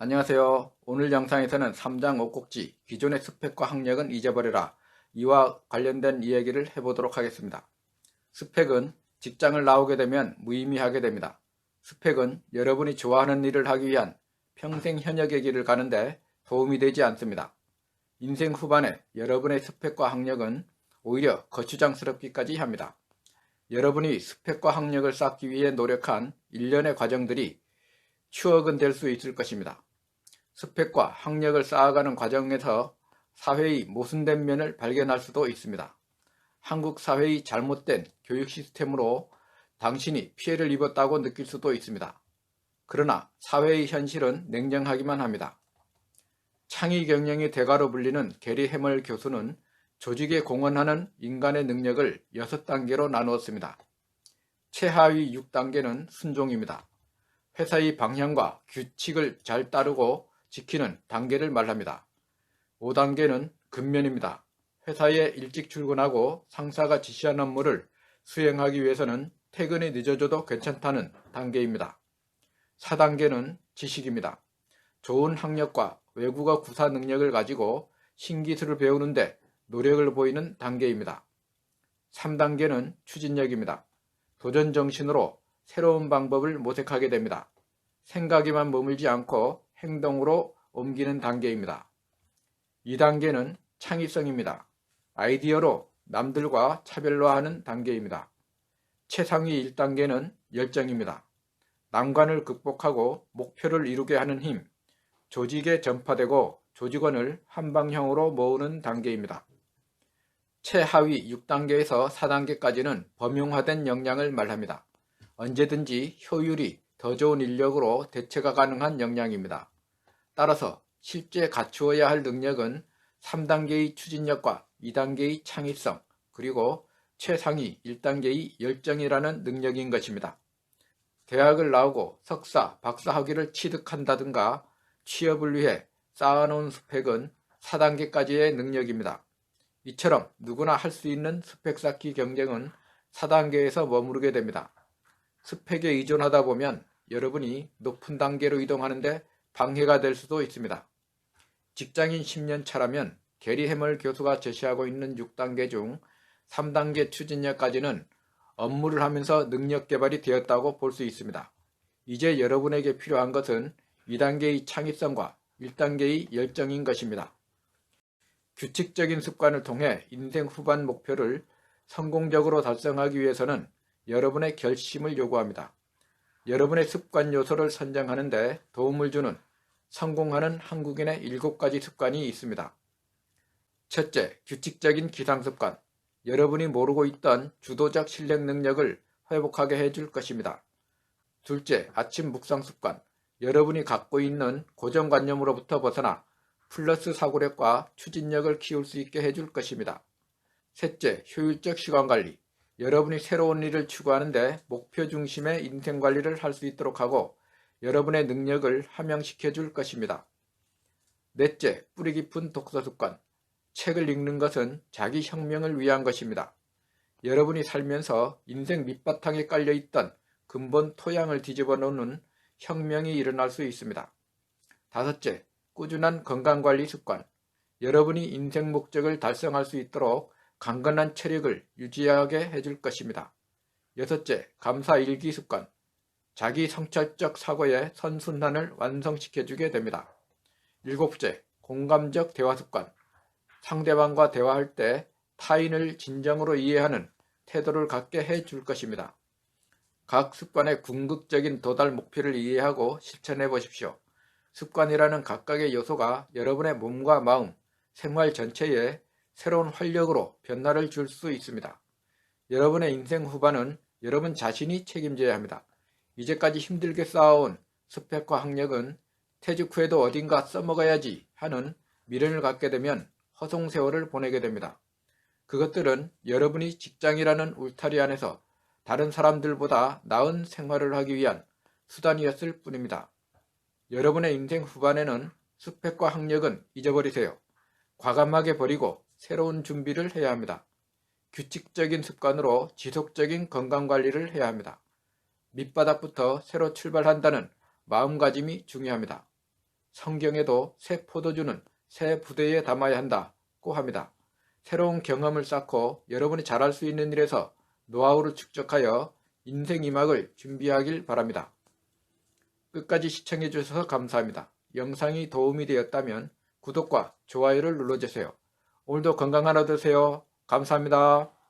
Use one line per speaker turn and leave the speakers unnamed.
안녕하세요. 오늘 영상에서는 3장 5꼭지 기존의 스펙과 학력은 잊어버려라 이와 관련된 이야기를 해보도록 하겠습니다. 스펙은 직장을 나오게 되면 무의미하게 됩니다. 스펙은 여러분이 좋아하는 일을 하기 위한 평생 현역의 길을 가는데 도움이 되지 않습니다. 인생 후반에 여러분의 스펙과 학력은 오히려 거추장스럽기까지 합니다. 여러분이 스펙과 학력을 쌓기 위해 노력한 일련의 과정들이 추억은 될 수 있을 것입니다. 스펙과 학력을 쌓아가는 과정에서 사회의 모순된 면을 발견할 수도 있습니다. 한국 사회의 잘못된 교육 시스템으로 당신이 피해를 입었다고 느낄 수도 있습니다. 그러나 사회의 현실은 냉정하기만 합니다. 창의 경영의 대가로 불리는 게리 해멀 교수는 조직에 공헌하는 인간의 능력을 6단계로 나누었습니다. 최하위 6단계는 순종입니다. 회사의 방향과 규칙을 잘 따르고 지키는 단계를 말합니다. 5단계는 근면입니다. 회사에 일찍 출근하고 상사가 지시한 업무를 수행하기 위해서는 퇴근이 늦어져도 괜찮다는 단계입니다. 4단계는 지식입니다. 좋은 학력과 외국어 구사 능력을 가지고 신기술을 배우는데 노력을 보이는 단계입니다. 3단계는 추진력입니다. 도전 정신으로 새로운 방법을 모색하게 됩니다. 생각에만 머물지 않고 행동으로 옮기는 단계입니다. 2단계는 창의성입니다. 아이디어로 남들과 차별화하는 단계입니다. 최상위 1단계는 열정입니다. 난관을 극복하고 목표를 이루게 하는 힘, 조직에 전파되고 조직원을 한 방향으로 모으는 단계입니다. 최하위 6단계에서 4단계까지는 범용화된 역량을 말합니다. 언제든지 효율이 더 좋은 인력으로 대체가 가능한 역량입니다. 따라서 실제 갖추어야 할 능력은 3단계의 추진력과 2단계의 창의성, 그리고 최상위 1단계의 열정이라는 능력인 것입니다. 대학을 나오고 석사, 박사 학위를 취득한다든가 취업을 위해 쌓아놓은 스펙은 4단계까지의 능력입니다. 이처럼 누구나 할 수 있는 스펙 쌓기 경쟁은 4단계에서 머무르게 됩니다. 스펙에 의존하다 보면 여러분이 높은 단계로 이동하는데 방해가 될 수도 있습니다. 직장인 10년 차라면 게리 해멀 교수가 제시하고 있는 6단계 중 3단계 추진력까지는 업무를 하면서 능력 개발이 되었다고 볼 수 있습니다. 이제 여러분에게 필요한 것은 2단계의 창의성과 1단계의 열정인 것입니다. 규칙적인 습관을 통해 인생 후반 목표를 성공적으로 달성하기 위해서는 여러분의 결심을 요구합니다. 여러분의 습관 요소를 선정하는 데 도움을 주는 성공하는 한국인의 7가지 습관이 있습니다. 첫째, 규칙적인 기상습관. 여러분이 모르고 있던 주도적 실력 능력을 회복하게 해줄 것입니다. 둘째, 아침 묵상 습관. 여러분이 갖고 있는 고정관념으로부터 벗어나 플러스 사고력과 추진력을 키울 수 있게 해줄 것입니다. 셋째, 효율적 시간관리. 여러분이 새로운 일을 추구하는데 목표 중심의 인생관리를 할 수 있도록 하고 여러분의 능력을 함양시켜 줄 것입니다. 넷째, 뿌리 깊은 독서 습관. 책을 읽는 것은 자기 혁명을 위한 것입니다. 여러분이 살면서 인생 밑바탕에 깔려있던 근본 토양을 뒤집어 놓는 혁명이 일어날 수 있습니다. 다섯째, 꾸준한 건강관리 습관. 여러분이 인생 목적을 달성할 수 있도록 강건한 체력을 유지하게 해줄 것입니다. 여섯째, 감사 일기 습관. 자기 성찰적 사고의 선순환을 완성시켜주게 됩니다. 일곱째, 공감적 대화 습관. 상대방과 대화할 때 타인을 진정으로 이해하는 태도를 갖게 해줄 것입니다. 각 습관의 궁극적인 도달 목표를 이해하고 실천해 보십시오. 습관이라는 각각의 요소가 여러분의 몸과 마음, 생활 전체에 새로운 활력으로 변화를 줄 수 있습니다. 여러분의 인생 후반은 여러분 자신이 책임져야 합니다. 이제까지 힘들게 쌓아온 스펙과 학력은 퇴직 후에도 어딘가 써먹어야지 하는 미련을 갖게 되면 허송세월을 보내게 됩니다. 그것들은 여러분이 직장이라는 울타리 안에서 다른 사람들보다 나은 생활을 하기 위한 수단이었을 뿐입니다. 여러분의 인생 후반에는 스펙과 학력은 잊어버리세요. 과감하게 버리고 새로운 준비를 해야 합니다. 규칙적인 습관으로 지속적인 건강관리를 해야 합니다. 밑바닥부터 새로 출발한다는 마음가짐이 중요합니다. 성경에도 새 포도주는 새 부대에 담아야 한다고 합니다. 새로운 경험을 쌓고 여러분이 잘할 수 있는 일에서 노하우를 축적하여 인생 2막을 준비하길 바랍니다. 끝까지 시청해 주셔서 감사합니다. 영상이 도움이 되었다면 구독과 좋아요를 눌러주세요. 오늘도 건강 하나 되세요. 감사합니다.